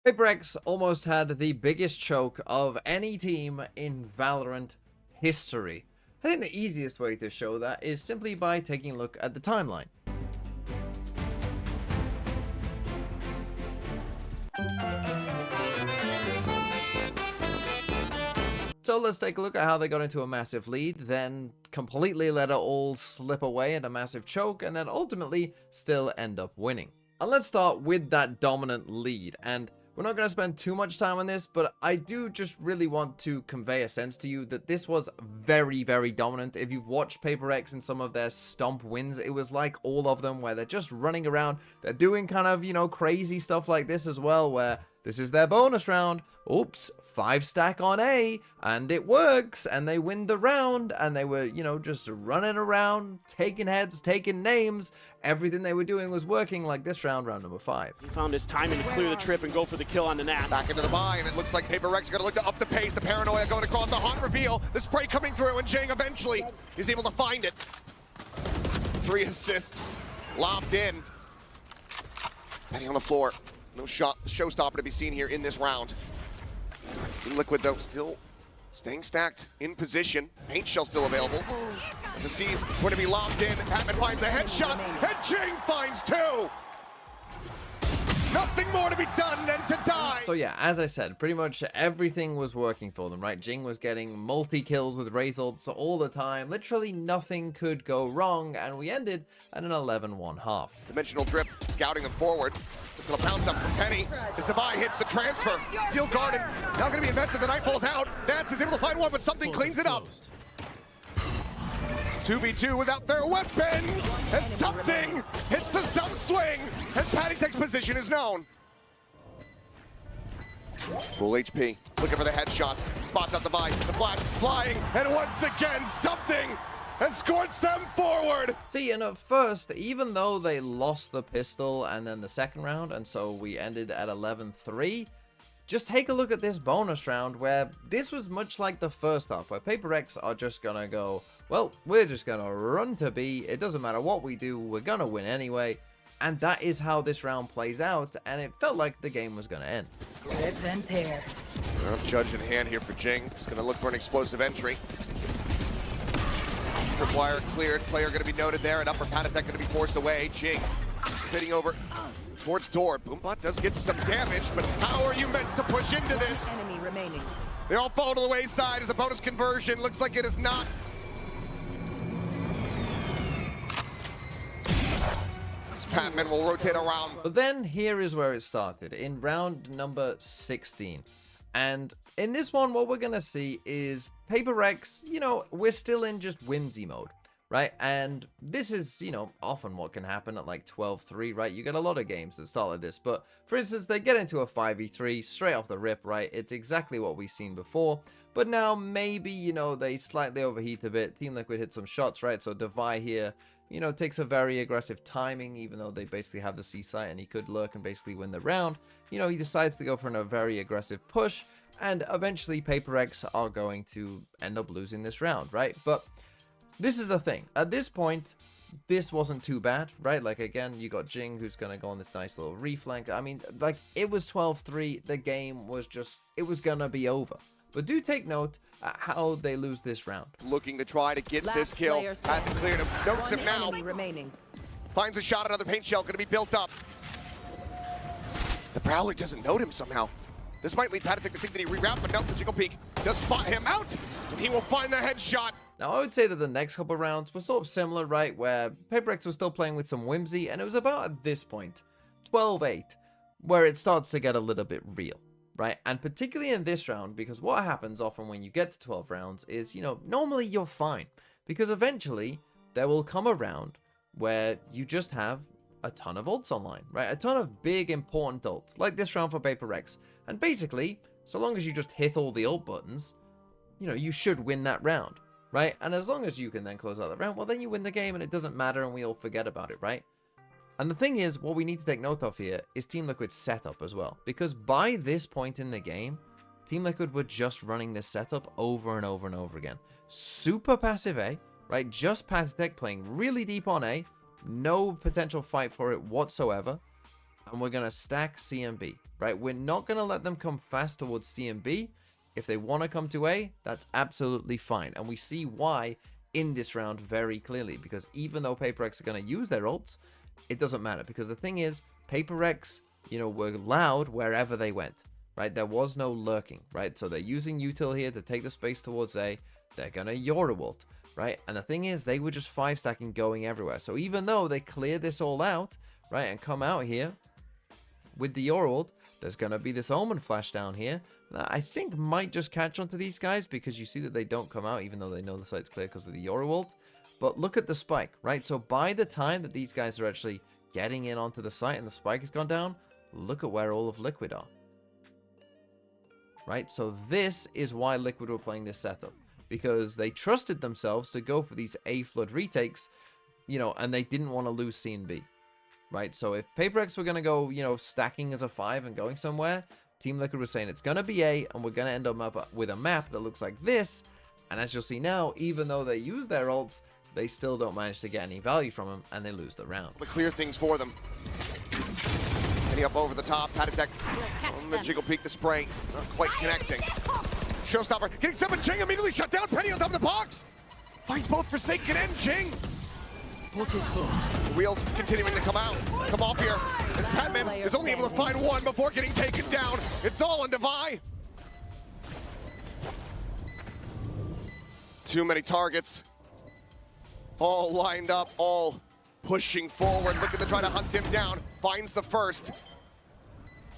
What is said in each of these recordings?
PaperX almost had the biggest choke of any team in Valorant history. I think the easiest way to show that is simply by taking a look at the timeline. So let's take a look at how they got into a massive lead, then completely let it all slip away in a massive choke, and then ultimately still end up winning. And let's start with that dominant lead, and we're not going to spend too much time on this, but I do just really want to convey a sense to you that this was very, very dominant. If you've watched PaperX in some of their stomp wins, it was like all of them where they're just running around. They're doing kind of, you know, crazy stuff like this as well, where this is their bonus round. Oops, 5 stack on A, and it works, and they win the round, and they were, you know, just running around, taking heads, taking names. Everything they were doing was working like this round number 5. He found his timing to clear the trip and go for the kill on the Nat. Back into the buy, and it looks like PaperX is going to look to up the pace. The paranoia going across the haunt reveal. The spray coming through, and Jing eventually is able to find it. 3 assists lobbed in. Penny on the floor. No showstopper to be seen here in this round. Team Liquid, though, still staying stacked in position. Paint shell still available. As the C's going to be locked in. Patman finds a headshot, and Jing finds 2. Nothing more to be done than to die. So yeah, as I said, pretty much everything was working for them, right? Jing was getting multi-kills with results all the time. Literally nothing could go wrong, and we ended at an 11-1 half. Dimensional drip, scouting them forward. Little bounce up from Penny as the buy hits the transfer. Steel guarded, now going to be invested. The Nightfall's out. Nats is able to find one, but something cleans it up. 2v2 without their weapons, as something hits the south swing, as Patty takes position is known. Full HP, looking for the headshots, spots out the buy, the flash flying, and once again, something escorts them forward. See, and at first, even though they lost the pistol and then the second round, and so we ended at 11-3, just take a look at this bonus round where this was much like the first half, where PaperX are just gonna go, well, we're just gonna run to B, it doesn't matter what we do, we're gonna win anyway. And that is how this round plays out, and it felt like the game was gonna end. Rip and tear. Well, judge in hand here for Jing. He's gonna look for an explosive entry. Wire cleared, player going to be noted there, and upper Panatech going to be forced away. Jing fitting over towards door. Boombot does get some damage, but how are you meant to push into this? Enemy remaining. They all fall to the wayside as a bonus conversion. Looks like it is not. This Patman will rotate around. But then here is where it started, in round number 16. And in this one, what we're going to see is PaperX, you know, we're still in just whimsy mode, right? And this is, you know, often what can happen at like 12-3, right? You get a lot of games that start like this. But for instance, they get into a 5v3 straight off the rip, right? It's exactly what we've seen before. But now maybe, you know, they slightly overheat a bit. Team Liquid hit some shots, right? So Devi here, you know, takes a very aggressive timing, even though they basically have the C site and he could lurk and basically win the round. You know, he decides to go for a very aggressive push, and eventually PaperX are going to end up losing this round, right? But this is the thing. At this point, this wasn't too bad, right? Like, again, you got Jing, who's going to go on this nice little reflank. I mean, like, it was 12-3. The game was just, it was going to be over. But do take note at how they lose this round. Looking to try to get this kill. Hasn't cleared him. Notes him now. Remaining. Finds a shot, another paint shell going to be built up. The Prowler doesn't note him somehow. This might lead Patty to think that he reroute, but no, the Jiggle Peak does spot him out, and he will find the headshot. Now, I would say that the next couple of rounds were sort of similar, right, where PaperX was still playing with some whimsy, and it was about at this point, 12-8, where it starts to get a little bit real, right? And particularly in this round, because what happens often when you get to 12 rounds is, you know, normally you're fine, because eventually there will come a round where you just have a ton of ults online, right? A ton of big, important ults, like this round for PaperX. And basically, so long as you just hit all the ult buttons, you know, you should win that round, right? And as long as you can then close out the round, well, then you win the game and it doesn't matter and we all forget about it, right? And the thing is, what we need to take note of here is Team Liquid's setup as well. Because by this point in the game, Team Liquid were just running this setup over and over and over again. Super passive A, right? Just Patitech playing really deep on A. No potential fight for it whatsoever. And we're going to stack C and B. right? We're not going to let them come fast towards C and B. If they want to come to A, that's absolutely fine. And we see why in this round very clearly, because even though Paper Rex are going to use their ults, it doesn't matter, because the thing is, Paper Rex, you know, were loud wherever they went, right? There was no lurking, right? So they're using util here to take the space towards A. They're going to Euro ult, right? And the thing is, they were just 5-stacking going everywhere. So even though they cleared this all out, right, and come out here with the Euro ult, there's going to be this Omen flash down here that I think might just catch onto these guys, because you see that they don't come out even though they know the site's clear because of the Euro ult. But look at the spike, right? So by the time that these guys are actually getting in onto the site and the spike has gone down, look at where all of Liquid are. Right? So this is why Liquid were playing this setup, because they trusted themselves to go for these A flood retakes, you know, and they didn't want to lose C and B. Right? So if Paper Rex were going to go, you know, stacking as a 5 and going somewhere, Team Liquid was saying it's going to be A, and we're going to end up with a map that looks like this. And as you'll see now, even though they use their ults, they still don't manage to get any value from them, and they lose the round. To clear things for them. Heading up over the top, Patitech on the jiggle peek, the spray, not quite connecting. Showstopper getting 7, Jing immediately shut down, Penny on top of the box. Finds both Forsaken and Jing. Looking close. The wheels continuing to come off here, as Patman is only able to find one before getting taken down. It's all on Devi. Too many targets. All lined up, all pushing forward, looking to try to hunt him down. Finds the first.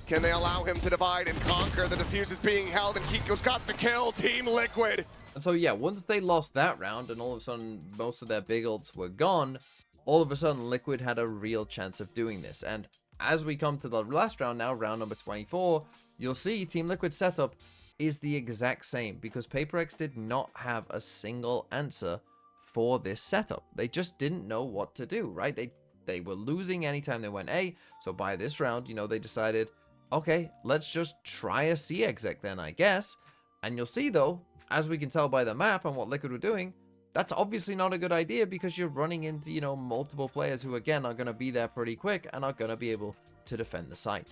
Can they allow him to divide and conquer? The defuse is being held, and Kiko's got the kill. Team Liquid. And so, yeah, once they lost that round and all of a sudden most of their big ults were gone, all of a sudden Liquid had a real chance of doing this. And as we come to the last round now, round number 24, you'll see Team Liquid's setup is the exact same, because Paper Rex did not have a single answer for this setup. They just didn't know what to do, right? They were losing anytime they went A, so by this round, you know, they decided, okay, let's just try a C exec then, I guess. And you'll see, though, as we can tell by the map and what Liquid were doing, that's obviously not a good idea, because you're running into, you know, multiple players who, again, are going to be there pretty quick and are going to be able to defend the site.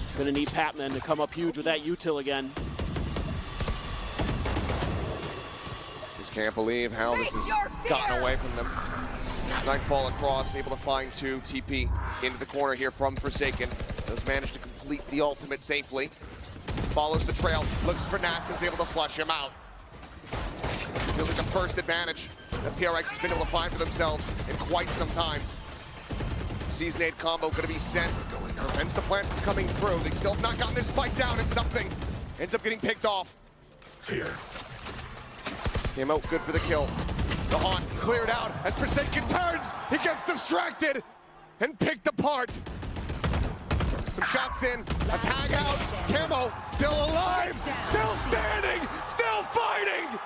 It's going to need Patman to come up huge with that util again. Just can't believe how this has gotten away from them. Nightfall across, able to find 2. TP into the corner here from Forsaken. Does manage to complete the ultimate safely. Follows the trail, looks for Nats, is able to flush him out. Feels like the first advantage that PRX has been able to find for themselves in quite some time. Sees nade combo going to be sent. Prevents the plant from coming through. They still have not gotten this fight down, and something ends up getting picked off. Here. Came out good for the kill. The haunt cleared out as Forsaken turns. He gets distracted and picked apart. Some shots in, a tag out. Camo still alive, still standing, still fighting.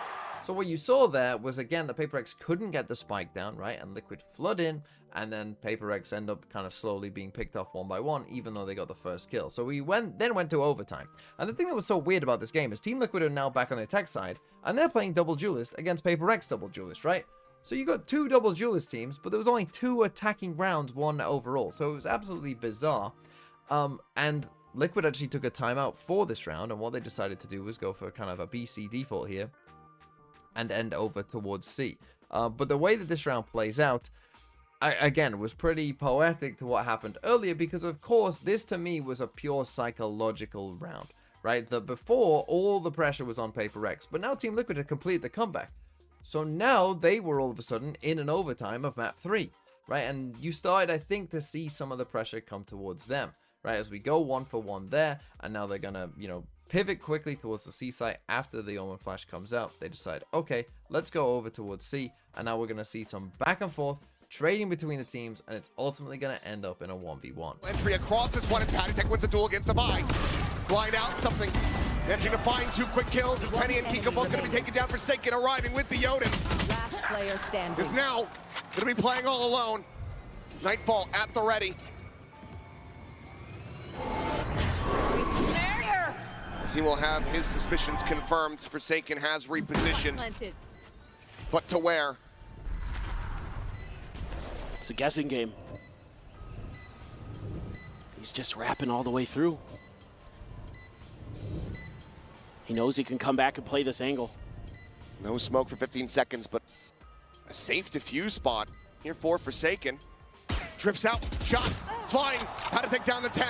So what you saw there was, again, the Paper Rex couldn't get the spike down, right? And Liquid flood in, and then Paper Rex end up kind of slowly being picked off one by one, even though they got the first kill. So we went to overtime. And the thing that was so weird about this game is Team Liquid are now back on the attack side, and they're playing double duelist against Paper Rex double duelist, right? So you got 2 double duelist teams, but there was only 2 attacking rounds, 1 overall. So it was absolutely bizarre. And Liquid actually took a timeout for this round, and what they decided to do was go for kind of a BC default here and end over towards C. But the way that this round plays out, again, was pretty poetic to what happened earlier, because of course this to me was a pure psychological round, right? That before, all the pressure was on Paper Rex, but now Team Liquid had completed the comeback. So now they were all of a sudden in an overtime of map 3, right? And you started, I think, to see some of the pressure come towards them, right? As we go 1 for 1 there, and now they're gonna, you know, pivot quickly towards the C site after the Omen Flash comes out. They decide, okay, let's go over towards C, and now we're gonna see some back and forth trading between the teams, and it's ultimately gonna end up in a 1v1. Entry across this one, and Patitech wins the duel against Devi. Blind out something. Managing to find 2 quick kills as Penny and Kiko both going to be taken down. Forsaken arriving with the Yodin. Last player standing. Is now going to be playing all alone. Nightfall at the ready. As he will have his suspicions confirmed. Forsaken has repositioned. But to where? It's a guessing game. He's just rapping all the way through. He knows he can come back and play this angle. No smoke for 15 seconds, but a safe defuse spot here for Forsaken. Drifts out, shot, flying, how to take down the 10.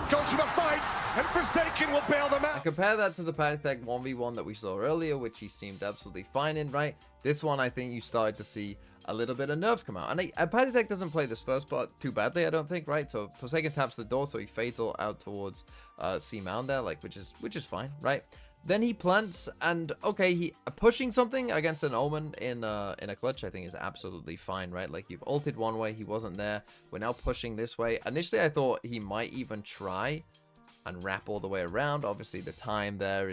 Goes for the fight, and Forsaken will bail them out. And compare that to the Patitech 1v1 that we saw earlier, which he seemed absolutely fine in, right? This one, I think you started to see a little bit of nerves come out. And Patitech doesn't play this first part too badly, I don't think, right? So Forsaken taps the door, so he fades all out towards C Mound there, like, which is fine, right? Then he plants, and okay, he pushing something against an Omen in a clutch, I think is absolutely fine, right? Like, you've ulted one way, he wasn't there. We're now pushing this way. Initially, I thought he might even try and wrap all the way around. Obviously, the time there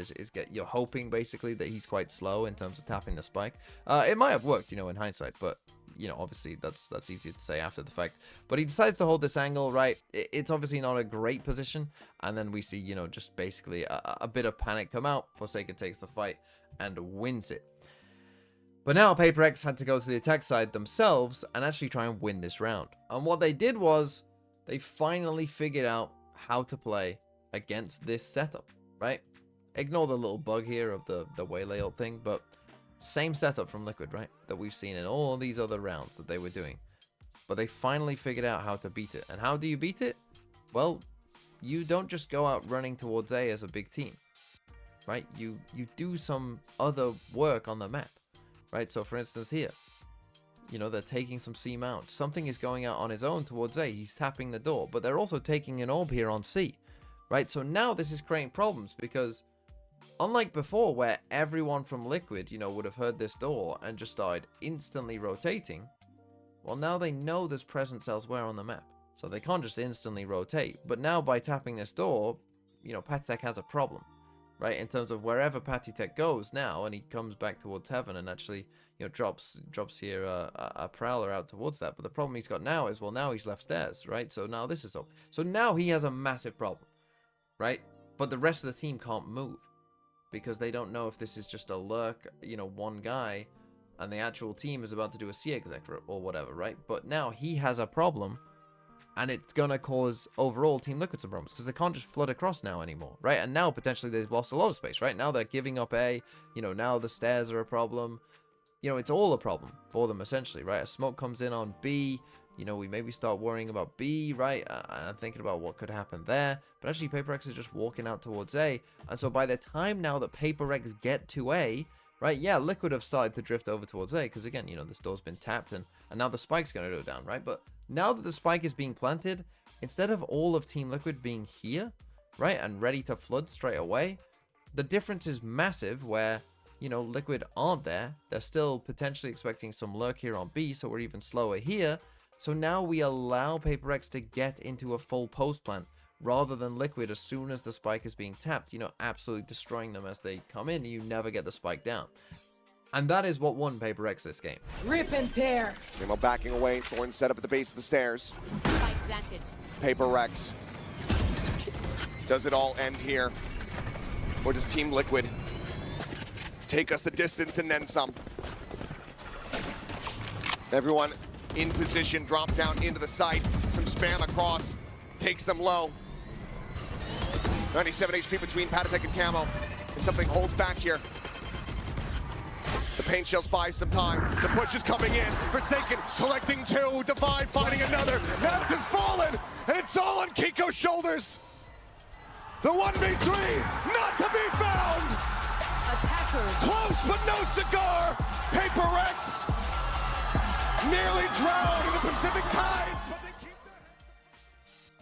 you're hoping basically that he's quite slow in terms of tapping the spike. It might have worked, you know, in hindsight, but you know, obviously that's easier to say after the fact. But he decides to hold this angle, right? It's obviously not a great position, and then we see, you know, just basically a bit of panic come out. Forsaken takes the fight and wins it. But now Paper Rex had to go to the attack side themselves and actually try and win this round. And what they did was they finally figured out how to play against this setup, right? Ignore the little bug here of the waylay ult thing, but same setup from Liquid, right? That we've seen in all these other rounds that they were doing. But they finally figured out how to beat it. And how do you beat it? Well, you don't just go out running towards A as a big team, right? You do some other work on the map, right? So for instance here, you know, they're taking some C mount. Something is going out on his own towards A. He's tapping the door, but they're also taking an orb here on C, right? So now this is creating problems because unlike before where everyone from Liquid, you know, would have heard this door and just started instantly rotating, well, now they know there's presence elsewhere on the map. So they can't just instantly rotate. But now by tapping this door, you know, Patitech has a problem, right? In terms of wherever Patitech goes now, and he comes back towards heaven and actually, you know, drops here a prowler out towards that. But the problem he's got now is, well, now he's left stairs, right? So now this is up. So now he has a massive problem, right? But the rest of the team can't move, because they don't know if this is just a lurk, you know, one guy, and the actual team is about to do a C exec or whatever, right? But now he has a problem, and it's gonna cause overall Team Liquid some problems, because they can't just flood across now anymore, right? And now potentially they've lost a lot of space, right? Now they're giving up A, you know, now the stairs are a problem. You know, it's all a problem for them essentially, right? A smoke comes in on B, you know, we maybe start worrying about B, right? And thinking about what could happen there. But actually, Paper Rex is just walking out towards A. And so by the time now that Paper Rex get to A, right? Yeah, Liquid have started to drift over towards A. Because again, you know, this door's been tapped and now the spike's going to go down, right? But now that the spike is being planted, instead of all of Team Liquid being here, right? And ready to flood straight away, the difference is massive where, you know, Liquid aren't there. They're still potentially expecting some lurk here on B. So we're even slower here. So now we allow Paper Rex to get into a full post plant rather than Liquid as soon as the spike is being tapped, you know, absolutely destroying them as they come in. You never get the spike down. And that is what won Paper Rex this game. Rip and tear. Nemo backing away, Thorn set up at the base of the stairs. Spike planted. Paper Rex. Does it all end here? Or does Team Liquid take us the distance and then some? Everyone in position, drop down into the site. Some spam across, takes them low. 97 HP between Patitech and Camo. If something holds back here. The paint shells buy some time. The push is coming in. Forsaken collecting two. Divide finding another. Nats has fallen, and it's all on Kiko's shoulders. The 1v3 not to be found. Attackers. Close but no cigar. Paper Rex nearly drowned